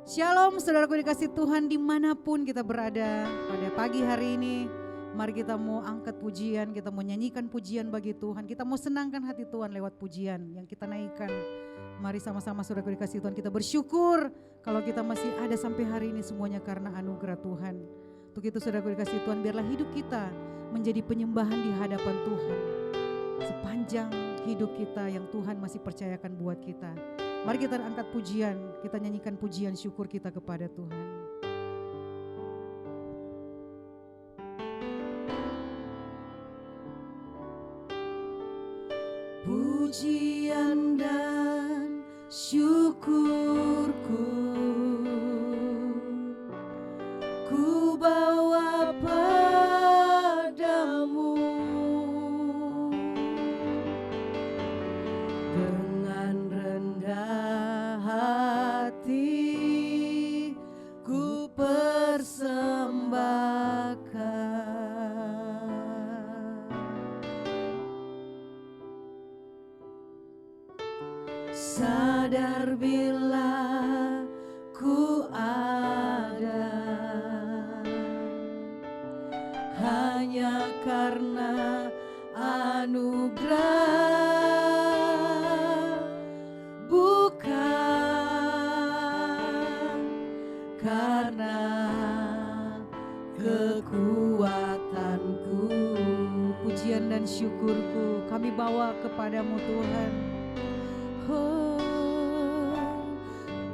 Shalom saudaraku dikasih Tuhan dimanapun kita berada pada pagi hari ini. Mari kita mau angkat pujian, kita mau nyanyikan pujian bagi Tuhan. Kita mau senangkan hati Tuhan lewat pujian yang kita naikkan. Mari sama-sama saudaraku dikasih Tuhan, kita bersyukur kalau kita masih ada sampai hari ini semuanya karena anugerah Tuhan. Untuk itu saudaraku dikasih Tuhan, biarlah hidup kita menjadi penyembahan di hadapan Tuhan. Sepanjang hidup kita yang Tuhan masih percayakan buat kita. Mari kita angkat pujian, kita nyanyikan pujian syukur kita kepada Tuhan. Pujian dan syukurku ku bawa padamu. Dengan rendah hati ku persembahkan. Sadar bila ku ada hanya karena anugerah, bukan karena kekuatanku. Pujian dan syukurku kami bawa kepadamu Tuhan. Oh,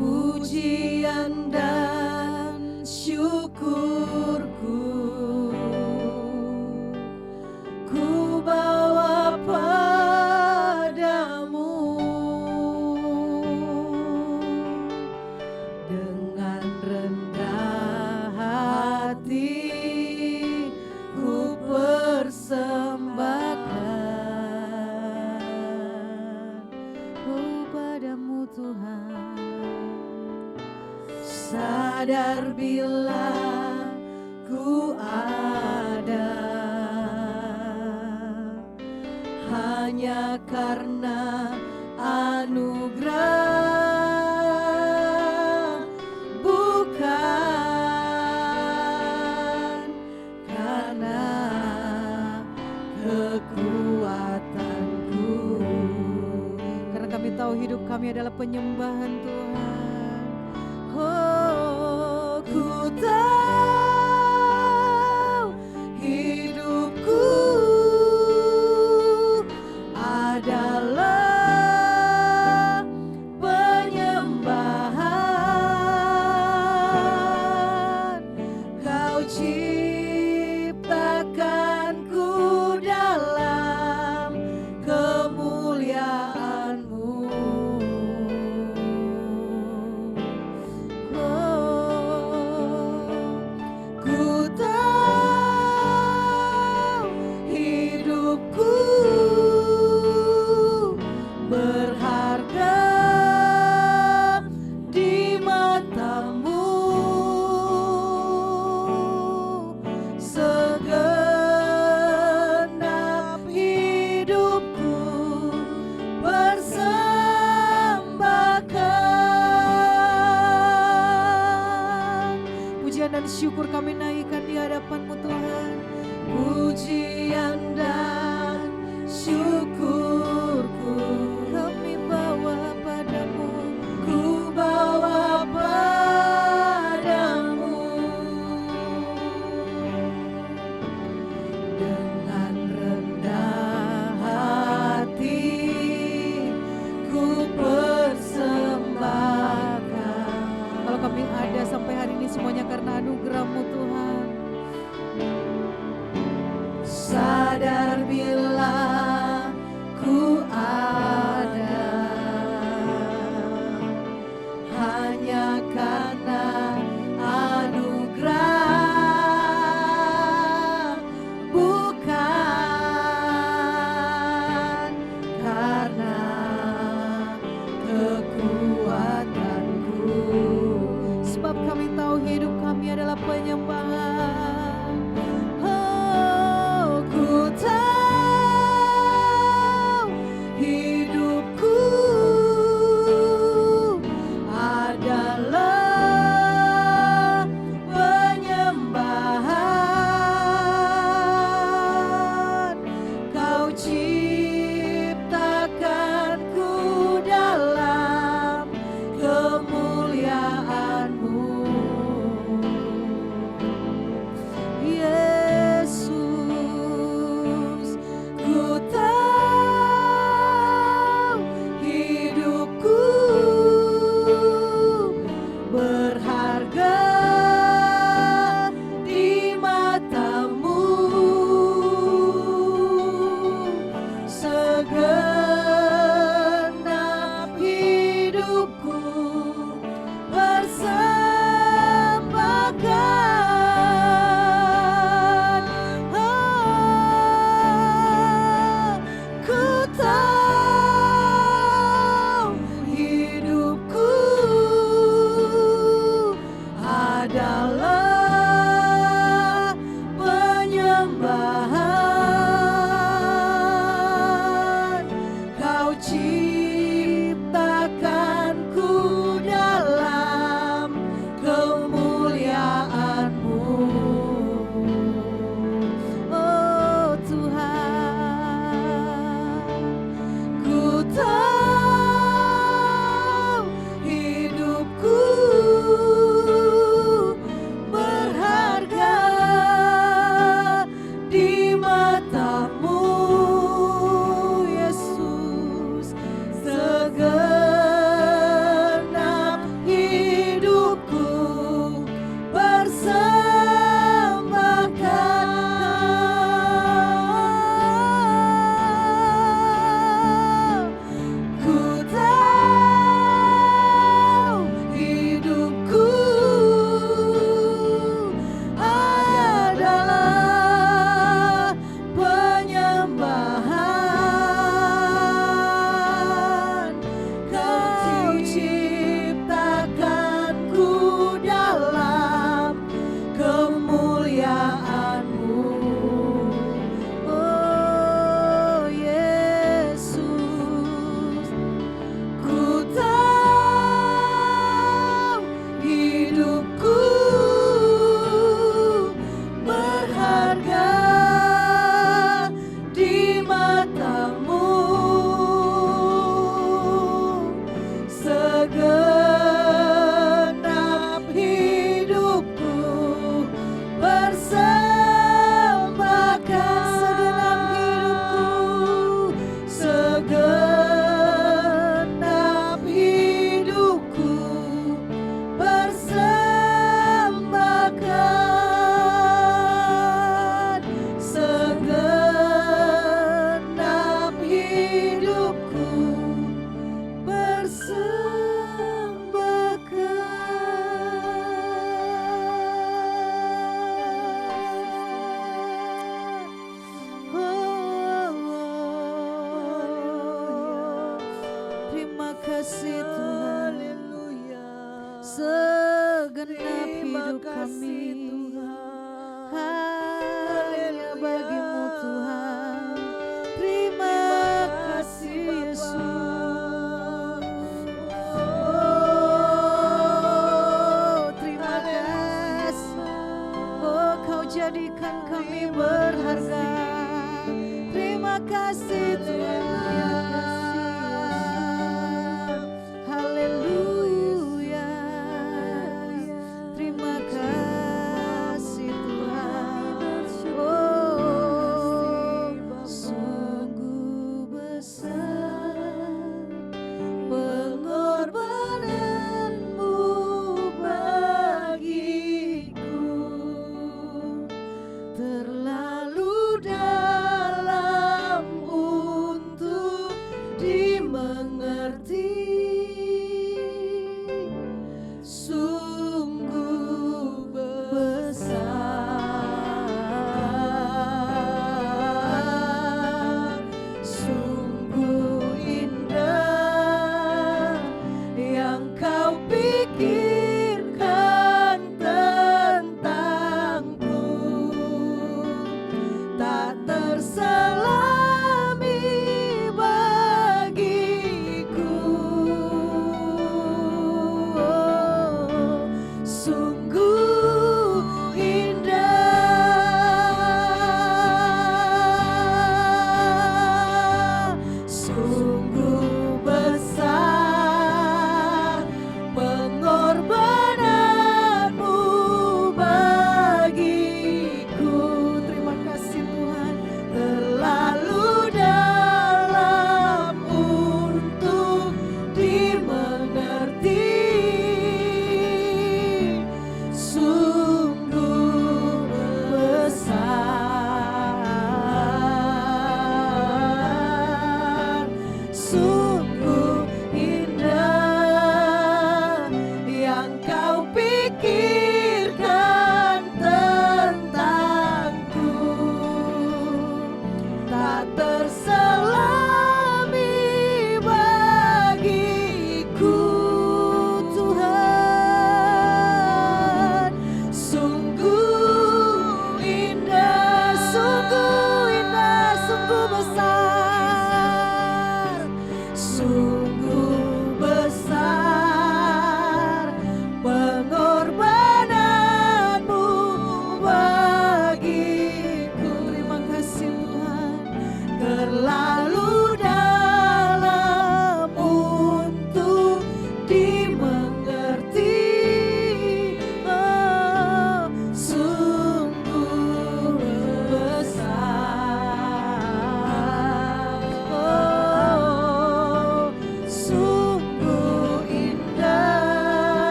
pujian dan syukurku ku bawa padamu. Dengan rendah hati ku persembahkan, oh padamu Tuhan. Sadar bila ku ada hanya karena anugerah, bukan karena kekuatanku. Karena kami tahu hidup kami adalah penyembahan Tuhan. Oh, ku tahu hidupku adalah penyembahan. Kau ciptakanku dalam kemuliaan-Mu. Ku tahu hidupku berharga di mata-Mu. Segenap hidupku persembahkan. Pujian dan syukur kami naikkan di hadapan-Mu Tuhan. Pujian dan syukurku kami bawa padamu, ku bawa padamu. Dengan rendah hati ku persembahkan. Kalau kami ada sampai hari ini semuanya karena anugerah-Mu Tuhan. Sadar bila ku ada hanya karena anugerah, bukan karena kekuatanku. Sebab kami tahu hidup kami adalah penyembahan. Oh, ku tahu hidupku adalah hidupku persembahkan. Ku tahu hidupku adalah penyembahan. Kau ciptakanku dalam kemuliaan-Mu. Oh Tuhan, ku tahu hidupku berharga di mata-Mu, Yesus. Segenap hidupku persembahkan. Ku tahu hidupku adalah penyembahan. Kau ciptakanku dalam kemuliaan-Mu. Oh Yesus, ku tahu hidupku berharga di mata-Mu. Segenap hidupku persembahkan. Segenap hidupku persembahkan. Segenap hidupku persembahkan. Terima kasih Tuhan. Segenap hidup kami hanya bagi-Mu Tuhan. Terima kasih Yesus. Oh, terima kasih. Oh, Kau jadikan kami berharga. Terima kasih Tuhan. Haleluya. Terima kasih Tuhan. Oh, sungguh besar pengorbanan-Mu bagiku. Terlalu dalam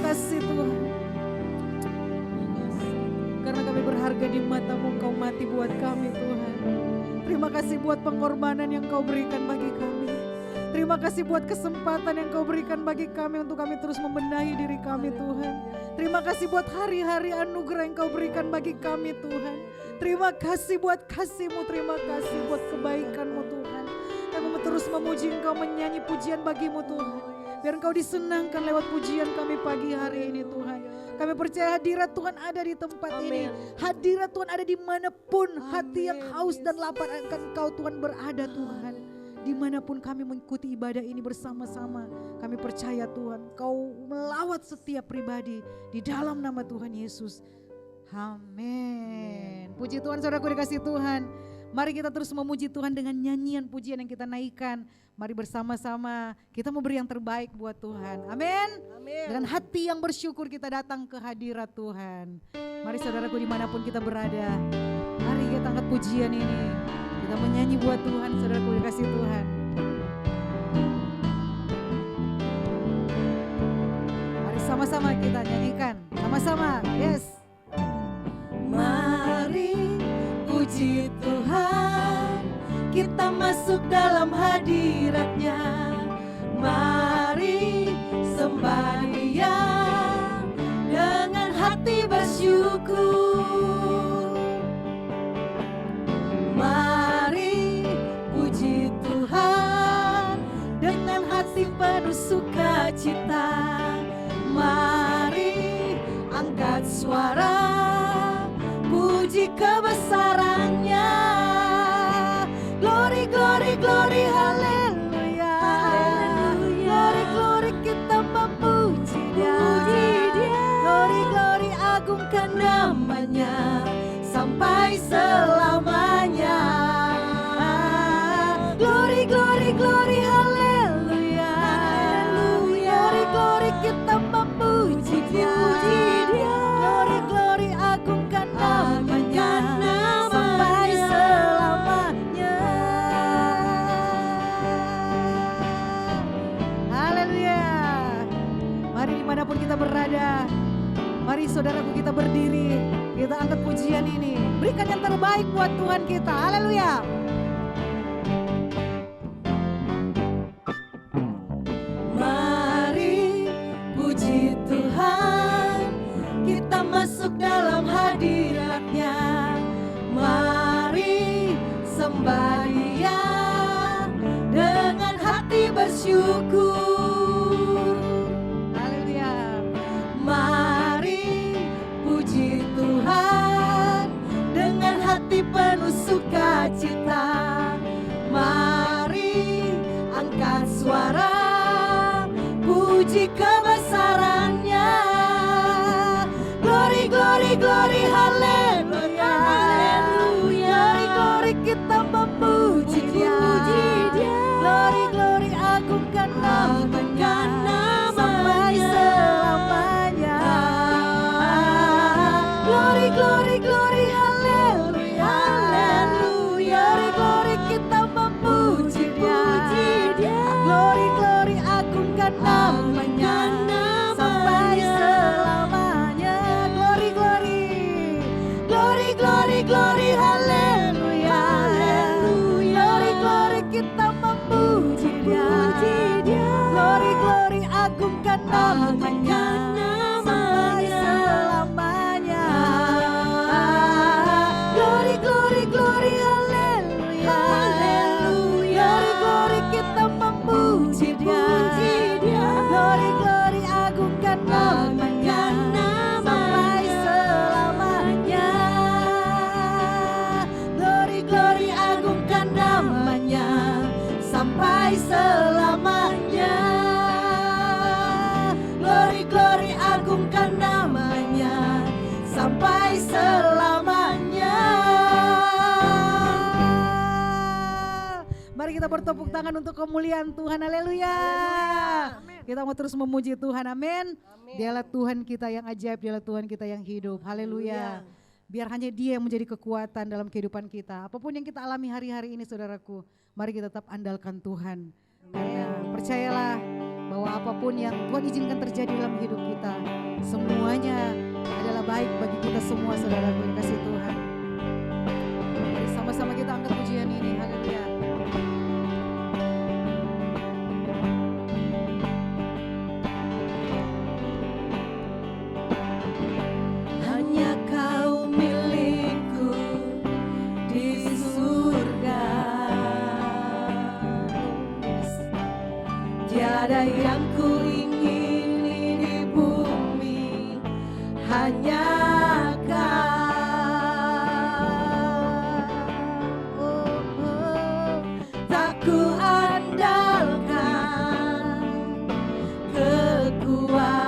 kasih Tuhan. Karena kami berharga di mata-Mu, Engkau mati buat kami Tuhan. Terima kasih buat pengorbanan yang Kau berikan bagi kami. Terima kasih buat kesempatan yang Kau berikan bagi kami untuk kami terus membenahi diri kami Tuhan. Terima kasih buat hari-hari anugerah yang Kau berikan bagi kami Tuhan. Terima kasih buat kasih-Mu, terima kasih buat kebaikan-Mu Tuhan. Kami mau terus memuji Engkau, menyanyi pujian bagi-Mu Tuhan. Biar Engkau disenangkan lewat pujian kami pagi hari ini Tuhan. Kami percaya hadirat Tuhan ada di tempat ini. Hadirat Tuhan ada dimanapun hati yang haus dan lapar akan Engkau Tuhan berada Tuhan. Dimanapun kami mengikuti ibadah ini bersama-sama, kami percaya Tuhan Kau melawat setiap pribadi di dalam nama Tuhan Yesus. Amin. Puji Tuhan, saudaraku dikasih Tuhan. Mari kita terus memuji Tuhan dengan nyanyian pujian yang kita naikkan. Mari bersama-sama kita mau beri yang terbaik buat Tuhan. Amin. Dengan hati yang bersyukur kita datang ke hadirat Tuhan. Mari saudaraku dimanapun kita berada, mari kita angkat pujian ini. Kita menyanyi buat Tuhan, saudaraku dikasih Tuhan. Mari sama-sama kita nyanyikan, sama-sama, yes. Mari puji Tuhan, kita masuk dalam hadirat-Nya. Mari sembah Dia dengan hati bersyukur. Mari puji Tuhan dengan hati penuh sukacita. Mari angkat suara puji kebesaran-Nya. Glory, glory, glory, haleluya. Glory, glory, kita memuji Dia. Glory, glory, agungkan namanya sampai selamanya. Glory, glory, glory, haleluya. Glory, glory, kita memuji Dia. Glory, glory, agungkan namanya sampai selamanya. Haleluya. Mari dimanapun kita berada, mari saudaraku kita berdiri, kita angkat pujian ini. Berikan yang terbaik buat Tuhan kita. Haleluya. Mari puji Tuhan, kita masuk dalam hadirat-Nya. Mari sembah Dia dengan hati bersyukur. Haleluya. Mari puji Tuhan dengan hati penuh sukacita. Mari angkat suara puji kebesaran-Nya. Glory, glory, glory, haleluya. Glory, glory, kita memuji Dia. Glory, glory, agungkan namanya sampai selamanya. Glory, glory, glory, haleluya. Glory, glory, kita memuji Dia. Glory, glory, agungkan namanya sampai selamanya. Glory, glory, glory, glory, glory, haleluya. Glory, glory, kita memuji Dia. Glory, glory, agungkan namanya sampai selamanya. Glory, glory, glory, haleluya. Glory, glory, kita memuji Dia. Glory, glory, agungkan namanya sampai selamanya. Glory, glory, agungkan namanya sampai selamanya. Glory, glory, agungkan namanya sampai selamanya. Mari kita bertepuk tangan untuk kemuliaan Tuhan. Haleluya. Kita mau terus memuji Tuhan. Amin. Dialah Tuhan kita yang ajaib, dialah Tuhan kita yang hidup. Haleluya. Biar hanya Dia yang menjadi kekuatan dalam kehidupan kita. Apapun yang kita alami hari-hari ini saudaraku, mari kita tetap andalkan Tuhan. Karena percayalah bahwa apapun apapun yang Tuhan izinkan terjadi dalam hidup kita, semuanya adalah baik bagi kita semua, saudaraku yang kasih Tuhan. Mari sama-sama kita angkat pujian ini, haleluya. Hanya Kau milikku di surga, tiada yang ku ingini di bumi, hanya Kau. Tak ku andalkan kekuatanku,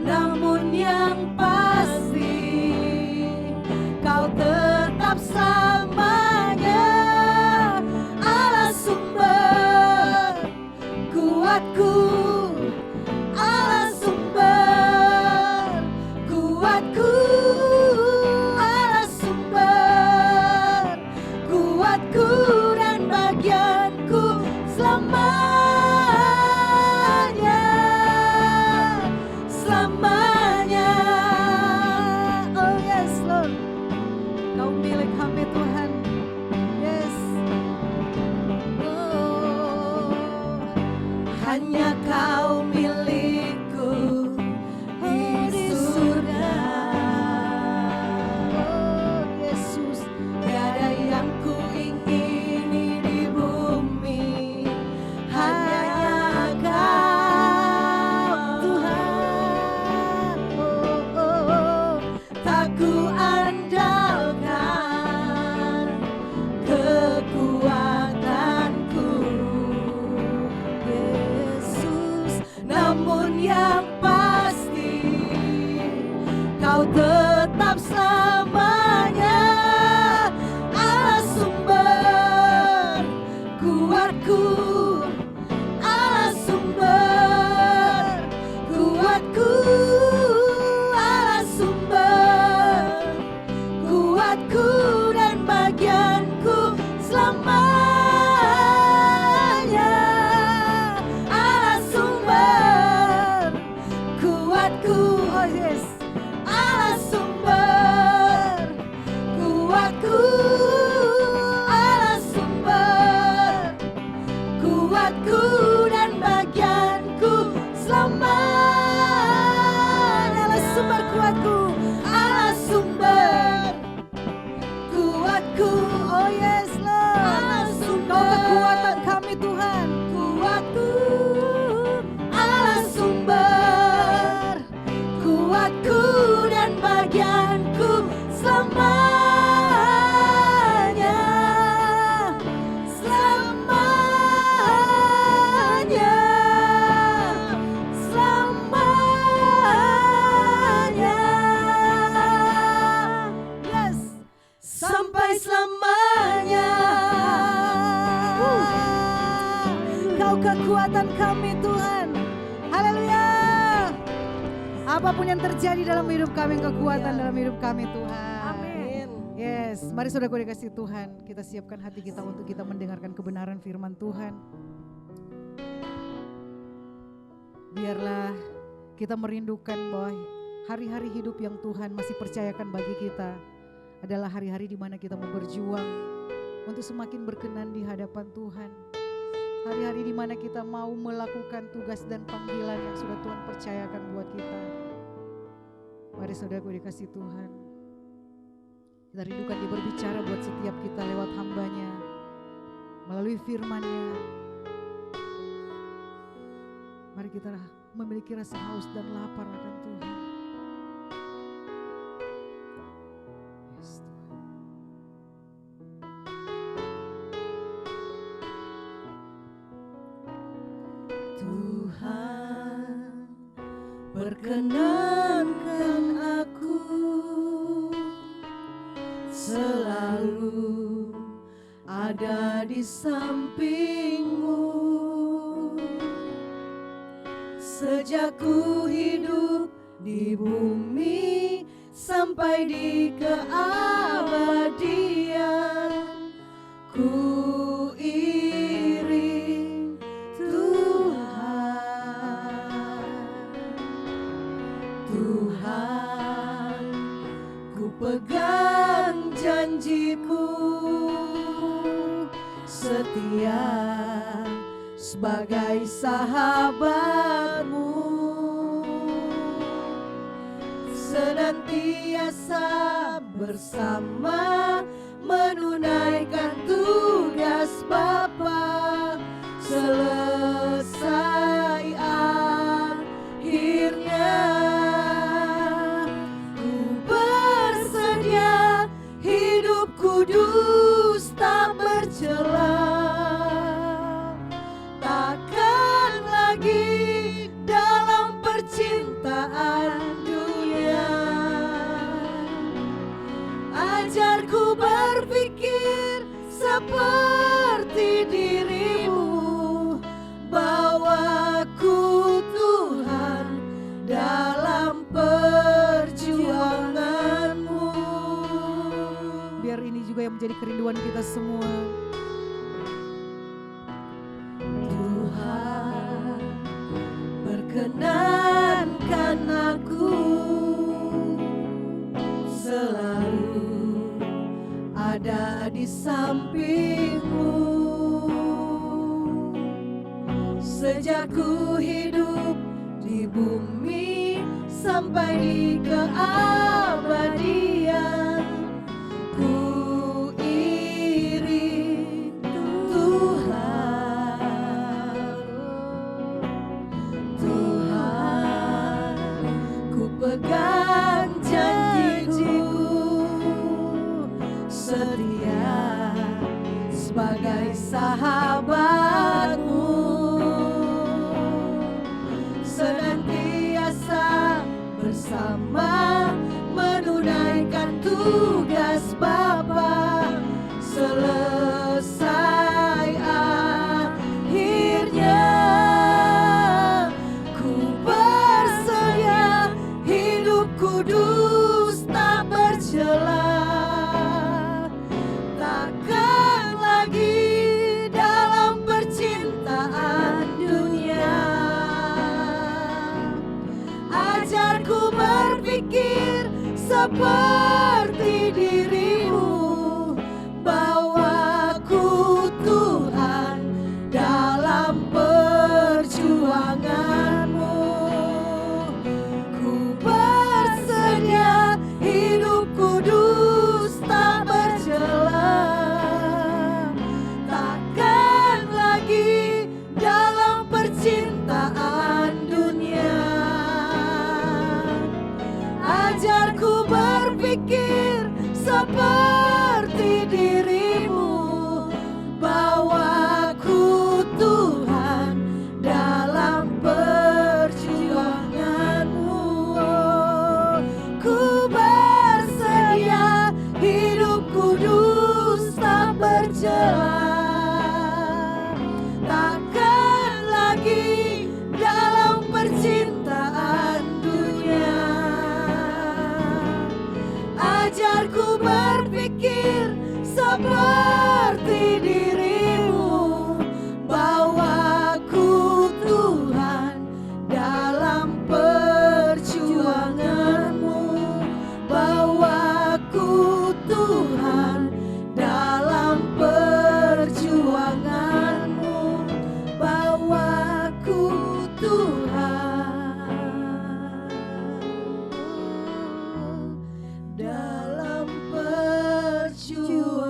namun yang pasti Kau tetap selamanya Allah sumber kuatku, Allah sumber kuatku, Allah sumber kuatku dan bagianku selamanya, selamanya. Oh yes Lord, Kau milik kami Tuhan. Yes. Oh, hanya Kau milikku di surga. Oh Yesus, tiada yang ku ingini di bumi, hanya Kau Tuhan. Oh, oh, oh. Tak ku andalkan kekuatanku, Yesus, namun yang pasti Kau tetap selamanya Allah sumber kuatku, Allah sumber kuatku, Allah sumber kuatku dan bagianku selamanya, Allah sumber kuatku. Oh yes, Allah sumber kuatku, Allah sumber kuatku dan bagianku selamanya, Allah sumber kuatku, Allah sumber kuatku. Oh yes Lord, Allah sumber Kau kekuatan kami Tuhan. kuatku, Allah sumber kuatku dan bagianku selamanya, selamanya, selamanya. Yes, sampai selamanya. Kau kekuatan kami Tuhan. Haleluya. Apapun yang terjadi dalam hidup kami, kekuatan dalam hidup kami Tuhan. Amin. Yes, mari saudaraku dikasih Tuhan, kita siapkan hati kita untuk kita mendengarkan kebenaran firman Tuhan. Biarlah kita merindukan bahwa hari-hari hidup yang Tuhan masih percayakan bagi kita adalah hari-hari di mana kita mau berjuang untuk semakin berkenan di hadapan Tuhan. Hari-hari di mana kita mau melakukan tugas dan panggilan yang sudah Tuhan percayakan buat kita. Mari saudaraku dikasih Tuhan, kita rindukan dia berbicara buat setiap kita lewat hambanya, melalui firman-Nya. Mari kita memiliki rasa haus dan lapar akan Tuhan. Yes, Tuhan. Tuhan, perkenankan aku selalu ada di samping-Mu. Sejak ku hidup di bumi sampai di keabadian, ku ingin sebagai sahabatmu, senantiasa bersama menunaikan tugas Bapa. Selesai akhirnya ku bersedia hidup kudus tak bercela, takkan lagi dalam percintaan dunia. Ajarku berpikir seperti dirimu, bawaku Tuhan dalam perjuanganmu. Biar ini juga yang menjadi kerinduan kita semua. Tuhan, perkenankan aku selalu ada di sampingmu. Sejak ku hidup di bumi sampai di keabadian, ku iring Tuhan. Tuhan, ku pegang janjimu, setia sebagai sahabatmu, senantiasa bersama menunaikan tugas Bapa. Selesai akhirnya ku bersedia hidup kudus tak bercela, takkan lagi dalam percintaan dunia. Ajarku berpikir seperti dirimu, bawaku Tuhan dalam perjuanganmu. Ku bersedia hidup kudus tak bercela, takkan lagi dalam percintaan dunia. Ajarku berpikir seperti dirimu, bawaku Tuhan dalam perjuanganmu. Ku bersedia hidup kudus tak bercela, takkan lagi dalam percintaan dunia. Ajarku berpikir seperti dirimu, bawaku Tuhan dalam perjuanganmu, bawaku Tuhan dalam perjuanganmu, bawaku Tuhan dalam perjuanganmu.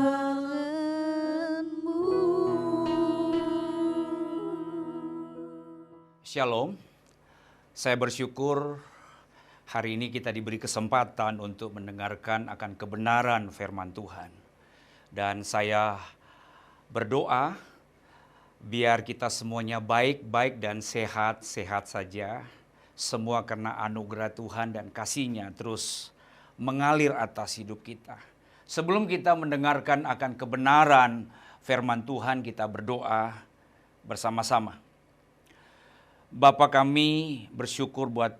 Shalom, saya bersyukur hari ini kita diberi kesempatan untuk mendengarkan akan kebenaran firman Tuhan. Dan saya berdoa biar kita semuanya baik-baik dan sehat-sehat saja. Semua karena anugerah Tuhan dan kasih-Nya terus mengalir atas hidup kita. Sebelum kita mendengarkan akan kebenaran firman Tuhan, kita berdoa bersama-sama. Bapa kami bersyukur buat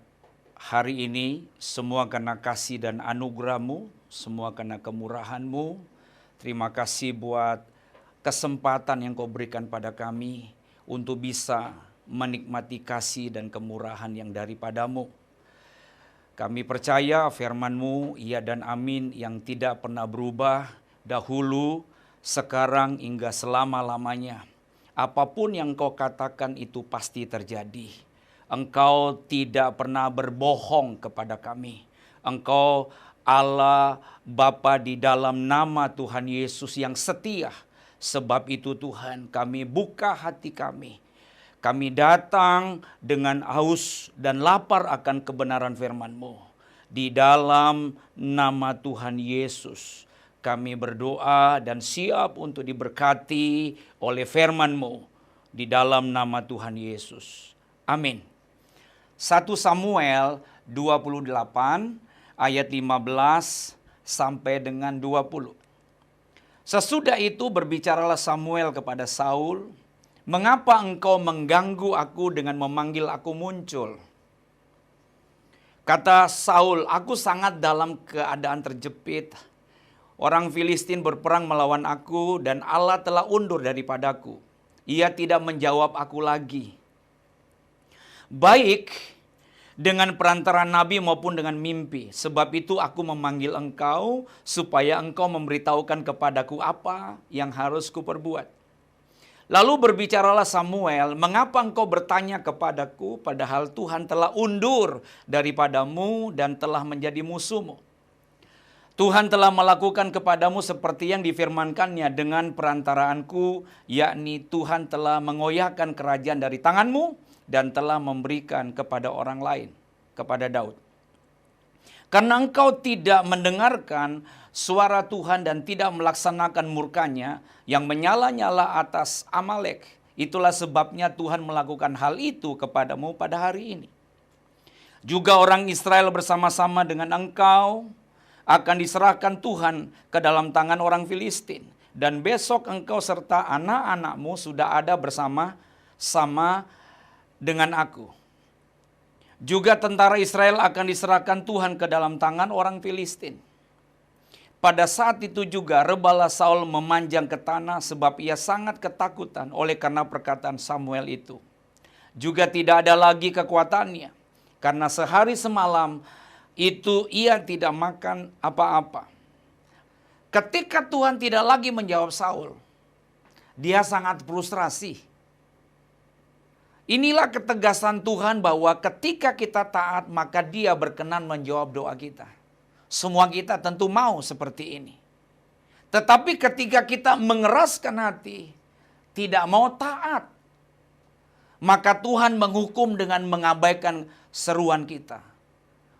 hari ini, semua karena kasih dan anugerah-Mu, semua karena kemurahan-Mu. Terima kasih buat kesempatan yang Kau berikan pada kami untuk bisa menikmati kasih dan kemurahan yang daripada-Mu. Kami percaya firman-Mu, iya dan amin, yang tidak pernah berubah dahulu, sekarang hingga selama-lamanya. apapun yang engkau katakan itu pasti terjadi. Engkau tidak pernah berbohong kepada kami. Engkau Allah Bapa di dalam nama Tuhan Yesus yang setia. Sebab itu Tuhan, kami buka hati kami. Kami datang dengan haus dan lapar akan kebenaran firman-Mu. Di dalam nama Tuhan Yesus, kami berdoa dan siap untuk diberkati oleh firman-Mu. Di dalam nama Tuhan Yesus. Amin. 1 Samuel 28 ayat 15 sampai dengan 20. Sesudah itu berbicaralah Samuel kepada Saul, "Mengapa engkau mengganggu aku dengan memanggil aku muncul?" Kata Saul, "Aku sangat dalam keadaan terjepit. Orang Filistin berperang melawan aku dan Allah telah undur daripadaku. Ia tidak menjawab aku lagi. Baik dengan perantara nabi maupun dengan mimpi. Sebab itu aku memanggil engkau supaya engkau memberitahukan kepadaku apa yang harus kuperbuat." Lalu berbicaralah Samuel, "Mengapa engkau bertanya kepadaku padahal Tuhan telah undur daripadamu dan telah menjadi musuhmu? Tuhan telah melakukan kepadamu seperti yang difirmankannya dengan perantaraanku, yakni Tuhan telah mengoyakkan kerajaan dari tanganmu dan telah memberikan kepada orang lain, kepada Daud. Karena engkau tidak mendengarkan suara Tuhan dan tidak melaksanakan murkanya yang menyala-nyala atas Amalek. Itulah sebabnya Tuhan melakukan hal itu kepadamu pada hari ini. Juga orang Israel bersama-sama dengan engkau akan diserahkan Tuhan ke dalam tangan orang Filistin. Dan besok engkau serta anak-anakmu sudah ada bersama-sama dengan aku. Juga tentara Israel akan diserahkan Tuhan ke dalam tangan orang Filistin." Pada saat itu juga rebalah Saul memanjang ke tanah sebab ia sangat ketakutan oleh karena perkataan Samuel itu. Juga tidak ada lagi kekuatannya karena sehari semalam itu ia tidak makan apa-apa. Ketika Tuhan tidak lagi menjawab Saul, dia sangat frustrasi. Inilah ketegasan Tuhan bahwa ketika kita taat maka Dia berkenan menjawab doa kita. Semua kita tentu mau seperti ini. Tetapi ketika kita mengeraskan hati, tidak mau taat, maka Tuhan menghukum dengan mengabaikan seruan kita.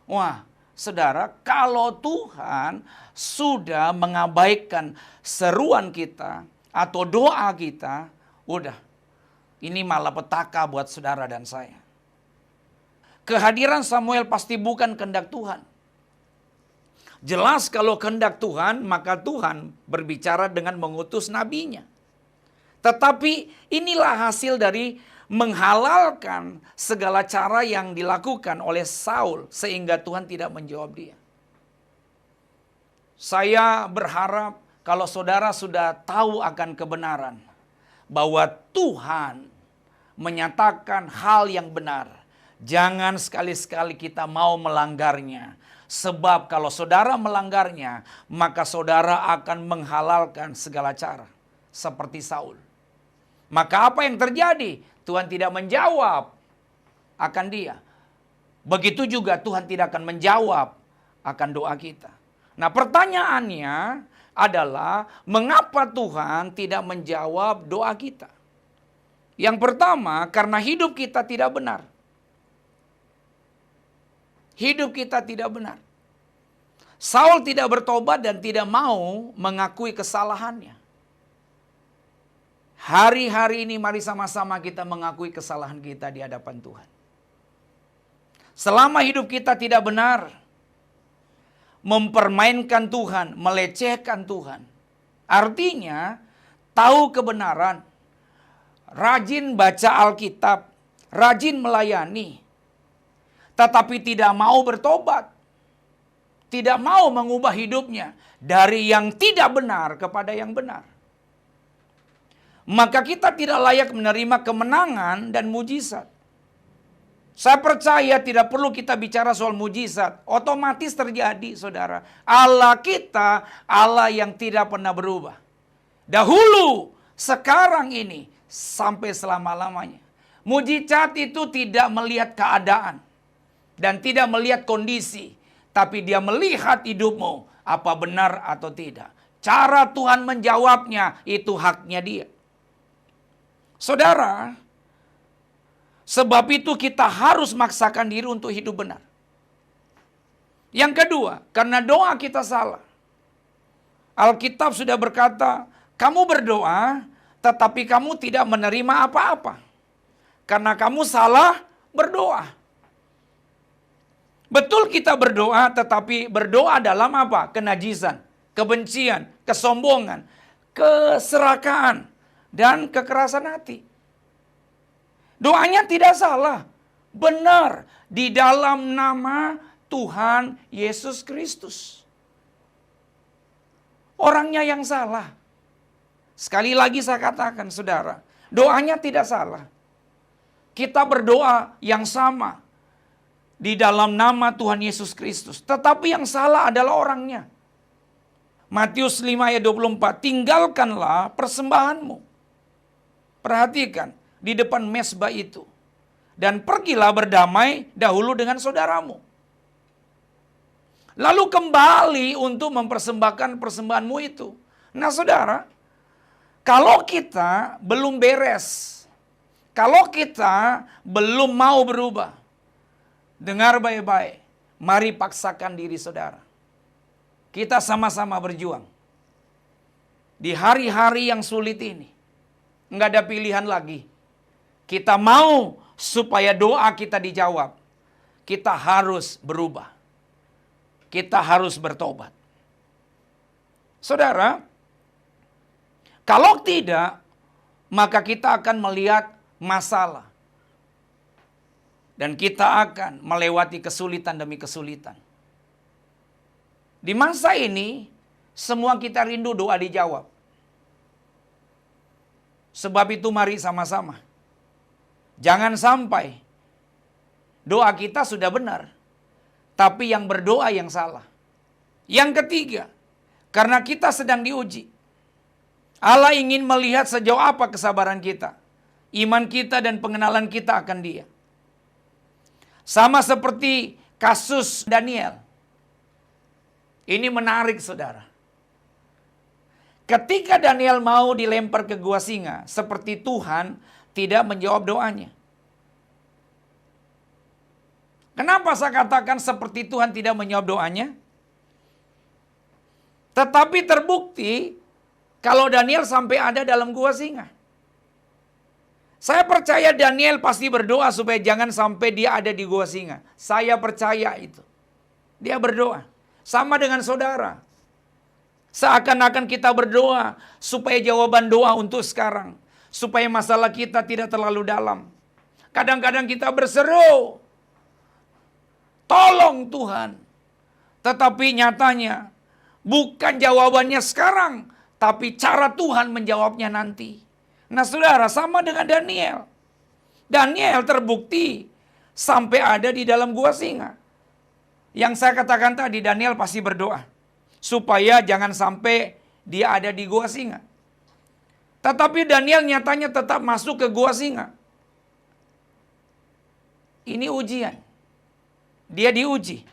Wah, saudara, kalau Tuhan sudah mengabaikan seruan kita atau doa kita, udah, ini malapetaka buat saudara dan saya. Kehadiran Samuel pasti bukan kehendak Tuhan. Jelas kalau kehendak Tuhan, maka Tuhan berbicara dengan mengutus nabinya. Tetapi inilah hasil dari menghalalkan segala cara yang dilakukan oleh Saul sehingga Tuhan tidak menjawab dia. Saya berharap kalau saudara sudah tahu akan kebenaran bahwa Tuhan menyatakan hal yang benar, jangan sekali-sekali kita mau melanggarnya. Sebab kalau saudara melanggarnya, maka saudara akan menghalalkan segala cara. Seperti Saul. Maka apa yang terjadi? Tuhan tidak menjawab akan dia. Begitu juga Tuhan tidak akan menjawab akan doa kita. Nah, pertanyaannya adalah mengapa Tuhan tidak menjawab doa kita? Yang pertama, karena hidup kita tidak benar. Hidup kita tidak benar. Saul tidak bertobat dan tidak mau mengakui kesalahannya. Hari-hari ini mari sama-sama kita mengakui kesalahan kita di hadapan Tuhan. Selama hidup kita tidak benar, mempermainkan Tuhan, melecehkan Tuhan. Artinya, tahu kebenaran, rajin baca Alkitab, rajin melayani, tetapi tidak mau bertobat, tidak mau mengubah hidupnya dari yang tidak benar kepada yang benar. Maka kita tidak layak menerima kemenangan dan mujizat. Saya percaya tidak perlu kita bicara soal mujizat. Otomatis terjadi, saudara. Allah kita, Allah yang tidak pernah berubah. Dahulu, sekarang ini, sampai selama-lamanya. Mujizat itu tidak melihat keadaan dan tidak melihat kondisi, tapi dia melihat hidupmu, apa benar atau tidak. Cara Tuhan menjawabnya, itu haknya dia. Saudara, sebab itu kita harus maksakan diri untuk hidup benar. Yang kedua, karena doa kita salah. Alkitab sudah berkata, kamu berdoa, tetapi kamu tidak menerima apa-apa. Karena kamu salah berdoa. Betul kita berdoa, tetapi berdoa dalam apa? Kenajisan, kebencian, kesombongan, keserakahan, dan kekerasan hati. Doanya tidak salah, benar di dalam nama Tuhan Yesus Kristus. Orangnya yang salah. Sekali lagi saya katakan, saudara, doanya tidak salah. Kita berdoa yang sama di dalam nama Tuhan Yesus Kristus. Tetapi yang salah adalah orangnya. Matius 5 ayat 24, tinggalkanlah persembahanmu. Perhatikan, di depan mezbah itu. Dan pergilah berdamai dahulu dengan saudaramu. Lalu kembali untuk mempersembahkan persembahanmu itu. Nah saudara, kalau kita belum beres, kalau kita belum mau berubah, dengar baik-baik, mari paksakan diri saudara. Kita sama-sama berjuang. Di hari-hari yang sulit ini, nggak ada pilihan lagi. Kita mau supaya doa kita dijawab, kita harus berubah. Kita harus bertobat. Saudara, kalau tidak, maka kita akan melihat masalah. Dan kita akan melewati kesulitan demi kesulitan. Di masa ini, semua kita rindu doa dijawab. Sebab itu mari sama-sama. Jangan sampai doa kita sudah benar, tapi yang berdoa yang salah. Yang ketiga, karena kita sedang diuji. Allah ingin melihat sejauh apa kesabaran kita, iman kita dan pengenalan kita akan Dia. Sama seperti kasus Daniel. Ini menarik saudara. Ketika Daniel mau dilempar ke gua singa, seperti Tuhan tidak menjawab doanya. Kenapa saya katakan seperti Tuhan tidak menjawab doanya? Tetapi terbukti kalau Daniel sampai ada dalam gua singa. Saya percaya Daniel pasti berdoa supaya jangan sampai dia ada di gua singa. Saya percaya itu. Dia berdoa. Sama dengan saudara. Seakan-akan kita berdoa supaya jawaban doa untuk sekarang. Supaya masalah kita tidak terlalu dalam. Kadang-kadang kita berseru, tolong Tuhan. Tetapi nyatanya bukan jawabannya sekarang, tapi cara Tuhan menjawabnya nanti. Nah saudara, sama dengan Daniel. Daniel terbukti sampai ada di dalam gua singa. Yang saya katakan tadi, Daniel pasti berdoa. Supaya jangan sampai dia ada di gua singa. Tetapi Daniel nyatanya tetap masuk ke gua singa. Ini ujian. Dia diuji.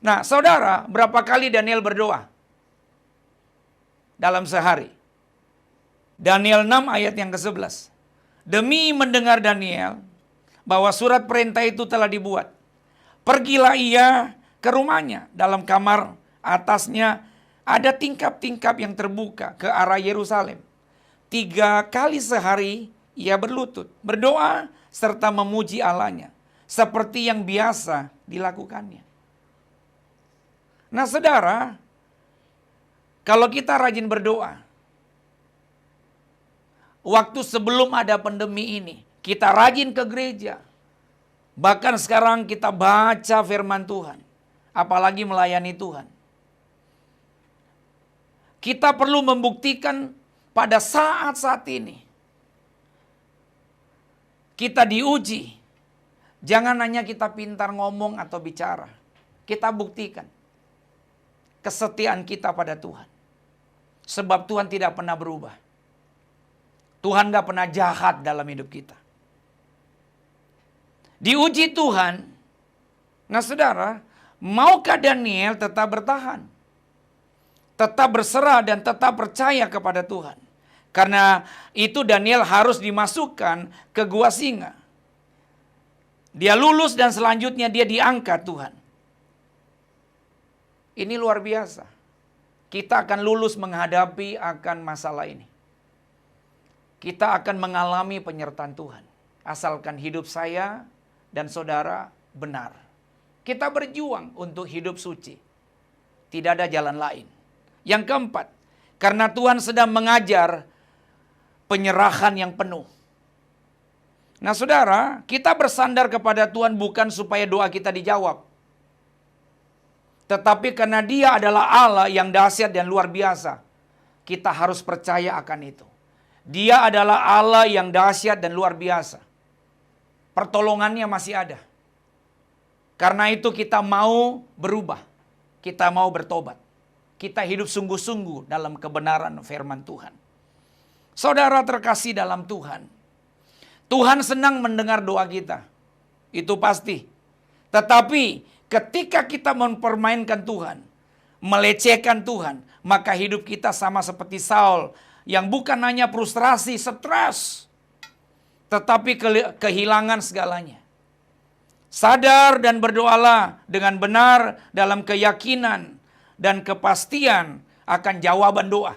Nah saudara, berapa kali Daniel berdoa? Dalam sehari. Daniel 6 ayat yang ke-11. Demi mendengar Daniel bahwa surat perintah itu telah dibuat, pergilah ia ke rumahnya. Dalam kamar atasnya ada tingkap-tingkap yang terbuka ke arah Yerusalem. 3 kali sehari ia berlutut, berdoa serta memuji Allahnya, seperti yang biasa dilakukannya. Nah saudara, kalau kita rajin berdoa, waktu sebelum ada pandemi ini, kita rajin ke gereja. Bahkan sekarang kita baca firman Tuhan. Apalagi melayani Tuhan. Kita perlu membuktikan pada saat-saat ini. Kita diuji. Jangan hanya kita pintar ngomong atau bicara. Kita buktikan kesetiaan kita pada Tuhan. Sebab Tuhan tidak pernah berubah. Tuhan gak pernah jahat dalam hidup kita. Diuji Tuhan. Nah saudara, maukah Daniel tetap bertahan? Tetap berserah dan tetap percaya kepada Tuhan. Karena itu Daniel harus dimasukkan ke gua singa. Dia lulus dan selanjutnya dia diangkat Tuhan. Ini luar biasa. Kita akan lulus menghadapi akan masalah ini. Kita akan mengalami penyertaan Tuhan. Asalkan hidup saya dan saudara benar. Kita berjuang untuk hidup suci. Tidak ada jalan lain. Yang keempat, karena Tuhan sedang mengajar penyerahan yang penuh. Nah saudara, kita bersandar kepada Tuhan bukan supaya doa kita dijawab. Tetapi karena Dia adalah Allah yang dahsyat dan luar biasa. Kita harus percaya akan itu. Dia adalah Allah yang dahsyat dan luar biasa. Pertolongannya masih ada. Karena itu kita mau berubah. Kita mau bertobat. Kita hidup sungguh-sungguh dalam kebenaran firman Tuhan. Saudara terkasih dalam Tuhan. Tuhan senang mendengar doa kita. Itu pasti. Tetapi ketika kita mempermainkan Tuhan, melecehkan Tuhan, maka hidup kita sama seperti Saul yang bukan hanya frustrasi, stres, tetapi kehilangan segalanya. Sadar dan berdoalah dengan benar dalam keyakinan dan kepastian akan jawaban doa.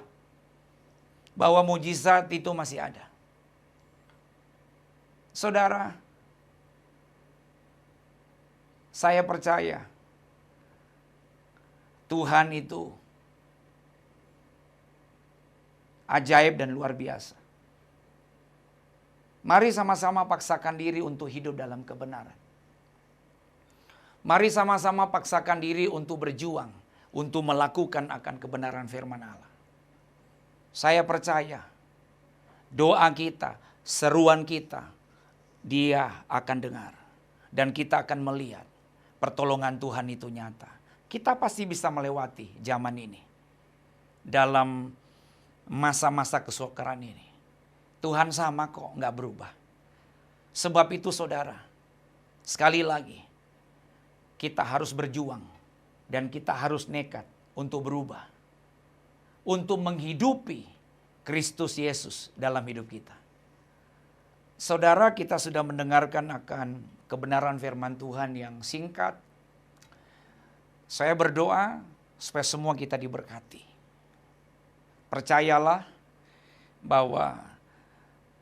Bahwa mujizat itu masih ada. Saudara, saya percaya Tuhan itu ajaib dan luar biasa. Mari sama-sama paksakan diri untuk hidup dalam kebenaran. Mari sama-sama paksakan diri untuk berjuang, untuk melakukan akan kebenaran firman Allah. Saya percaya doa kita, seruan kita, Dia akan dengar. Dan kita akan melihat pertolongan Tuhan itu nyata. Kita pasti bisa melewati zaman ini. Dalam masa-masa kesukaran ini. Tuhan sama kok, nggak berubah. Sebab itu saudara, sekali lagi, kita harus berjuang. Dan kita harus nekat untuk berubah. Untuk menghidupi Kristus Yesus dalam hidup kita. Saudara, kita sudah mendengarkan akan kebenaran firman Tuhan yang singkat. Saya berdoa supaya semua kita diberkati. Percayalah bahwa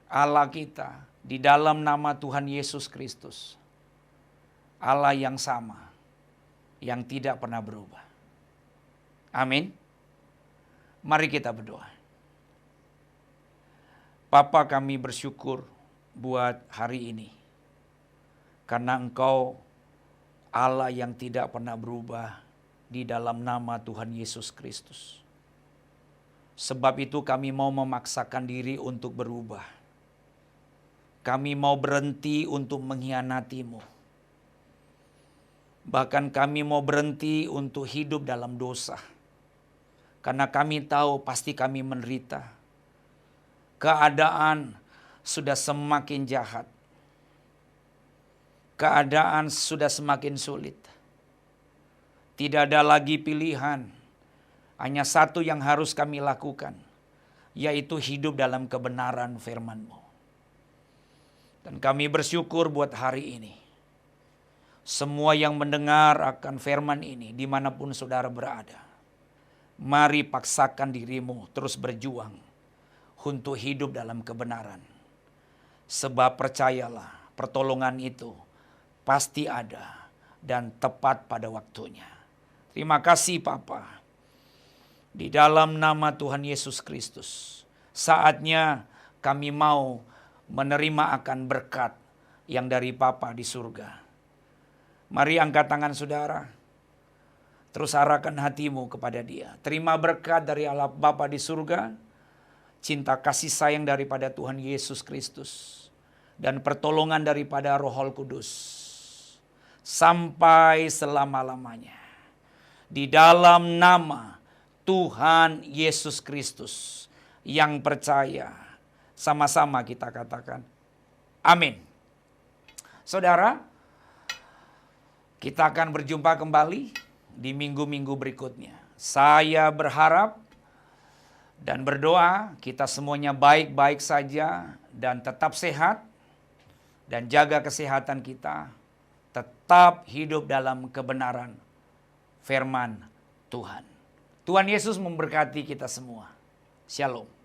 Allah kita di dalam nama Tuhan Yesus Kristus, Allah yang sama, yang tidak pernah berubah. Amin. Mari kita berdoa. Bapa, kami bersyukur buat hari ini. Karena Engkau Allah yang tidak pernah berubah di dalam nama Tuhan Yesus Kristus. Sebab itu kami mau memaksakan diri untuk berubah. Kami mau berhenti untuk mengkhianati-Mu. Bahkan kami mau berhenti untuk hidup dalam dosa. Karena kami tahu pasti kami menderita. Keadaan sudah semakin jahat. Keadaan sudah semakin sulit. Tidak ada lagi pilihan. Hanya satu yang harus kami lakukan. Yaitu hidup dalam kebenaran firman-Mu. Dan kami bersyukur buat hari ini. Semua yang mendengar akan firman ini dimanapun saudara berada. Mari paksakan dirimu terus berjuang untuk hidup dalam kebenaran. Sebab percayalah pertolongan itu pasti ada dan tepat pada waktunya. Terima kasih Bapa. Di dalam nama Tuhan Yesus Kristus. Saatnya kami mau menerima akan berkat yang dari Bapa di surga. Mari angkat tangan saudara. Terus arahkan hatimu kepada Dia. Terima berkat dari Allah Bapa di surga. Cinta kasih sayang daripada Tuhan Yesus Kristus. Dan pertolongan daripada Roh Kudus. Sampai selama-lamanya. Di dalam nama Tuhan Yesus Kristus. Yang percaya. Sama-sama kita katakan, amin. Saudara, kita akan berjumpa kembali di minggu-minggu berikutnya. Saya berharap dan berdoa kita semuanya baik-baik saja dan tetap sehat dan jaga kesehatan kita. Tetap hidup dalam kebenaran firman Tuhan. Tuhan Yesus memberkati kita semua. Shalom.